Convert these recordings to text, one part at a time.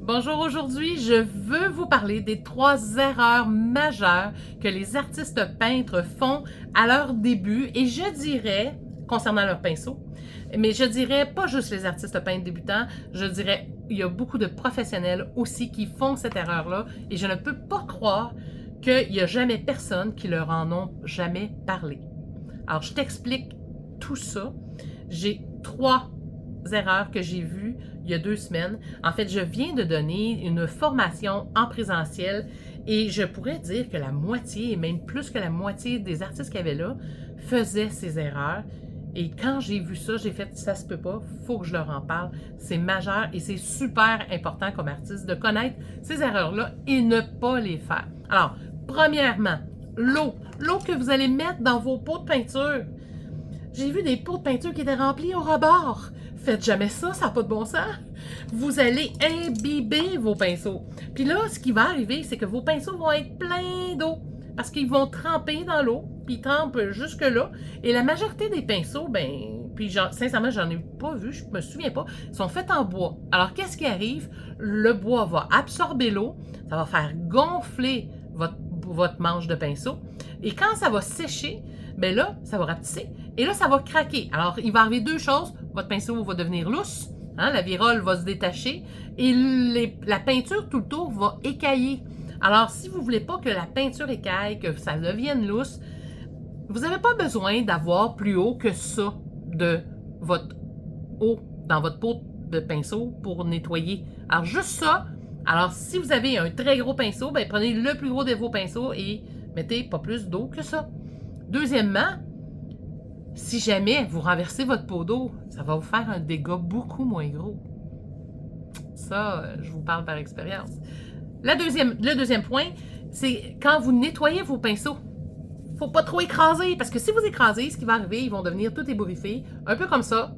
Bonjour, aujourd'hui, je veux vous parler des 3 erreurs majeures que les artistes peintres font à leur début et je dirais, concernant leur pinceau, mais je dirais pas juste les artistes peintres débutants, je dirais il y a beaucoup de professionnels aussi qui font cette erreur-là et je ne peux pas croire qu'il n'y a jamais personne qui leur en ont jamais parlé. Alors, je t'explique tout ça. J'ai 3 erreurs que j'ai vues il y a 2 semaines. En fait, je viens de donner une formation en présentiel et je pourrais dire que la moitié, et même plus que la moitié des artistes qu'il y avait là, faisaient ces erreurs. Et quand j'ai vu ça, j'ai fait « ça se peut pas, faut que je leur en parle ». C'est majeur et c'est super important comme artiste de connaître ces erreurs-là et ne pas les faire. Alors, premièrement, l'eau. L'eau que vous allez mettre dans vos pots de peinture. J'ai vu des pots de peinture qui étaient remplis au rebord. Faites jamais ça, ça n'a pas de bon sens. Vous allez imbiber vos pinceaux. Puis là, ce qui va arriver, c'est que vos pinceaux vont être pleins d'eau parce qu'ils vont tremper dans l'eau, puis ils trempent jusque-là. Et la majorité des pinceaux, puis sincèrement, j'en ai pas vu, je me souviens pas, sont faits en bois. Alors, qu'est-ce qui arrive? Le bois va absorber l'eau, ça va faire gonfler votre manche de pinceau. Et quand ça va sécher, bien là, ça va rapetisser. Et là, ça va craquer. Alors, il va arriver 2 choses. Votre pinceau va devenir lousse, la virole va se détacher et la peinture tout le tour va écailler. Alors, si vous ne voulez pas que la peinture écaille, que ça devienne lousse, vous n'avez pas besoin d'avoir plus haut que ça de votre eau dans votre pot de pinceau pour nettoyer. Alors, juste ça. Alors, si vous avez un très gros pinceau, bien, prenez le plus gros de vos pinceaux et mettez pas plus d'eau que ça. Deuxièmement, si jamais vous renversez votre pot d'eau, ça va vous faire un dégât beaucoup moins gros. Ça, je vous parle par expérience. Le deuxième point, c'est quand vous nettoyez vos pinceaux. Il ne faut pas trop écraser, parce que si vous écrasez, ce qui va arriver, ils vont devenir tout ébouriffés, un peu comme ça.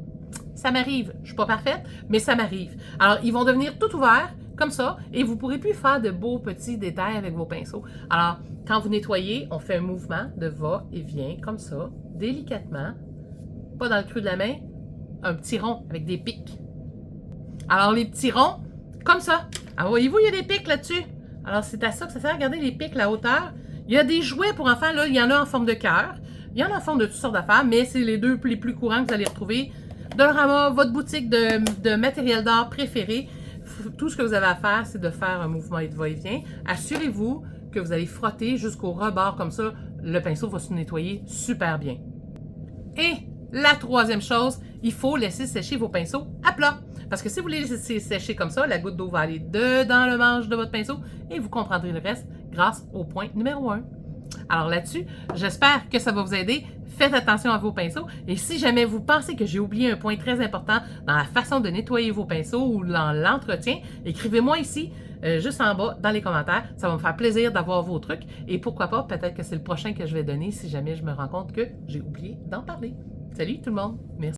Ça m'arrive. Je ne suis pas parfaite, mais ça m'arrive. Alors, ils vont devenir tout ouverts, comme ça, et vous ne pourrez plus faire de beaux petits détails avec vos pinceaux. Alors, quand vous nettoyez, on fait un mouvement de va-et-vient, comme ça, délicatement, pas dans le creux de la main, un petit rond avec des pics. Alors, les petits ronds, comme ça. Alors, voyez-vous, il y a des pics là-dessus. Alors, c'est à ça que ça sert. Regardez les pics, la hauteur. Il y a des jouets pour enfants, là, il y en a en forme de cœur. Il y en a en forme de toutes sortes d'affaires, mais c'est les 2 les plus courants que vous allez retrouver. Dollarama, votre boutique de matériel d'art préféré. Tout ce que vous avez à faire, c'est de faire un mouvement de va-et-vient. Assurez-vous que vous allez frotter jusqu'au rebord, comme ça, le pinceau va se nettoyer super bien. Et la 3e chose, il faut laisser sécher vos pinceaux à plat. Parce que si vous les laissez sécher comme ça, la goutte d'eau va aller dans le manche de votre pinceau et vous comprendrez le reste grâce au point numéro 1. Alors là-dessus, j'espère que ça va vous aider. Faites attention à vos pinceaux. Et si jamais vous pensez que j'ai oublié un point très important dans la façon de nettoyer vos pinceaux ou dans l'entretien, écrivez-moi ici, juste en bas, dans les commentaires. Ça va me faire plaisir d'avoir vos trucs. Et pourquoi pas, peut-être que c'est le prochain que je vais donner si jamais je me rends compte que j'ai oublié d'en parler. Salut tout le monde! Merci.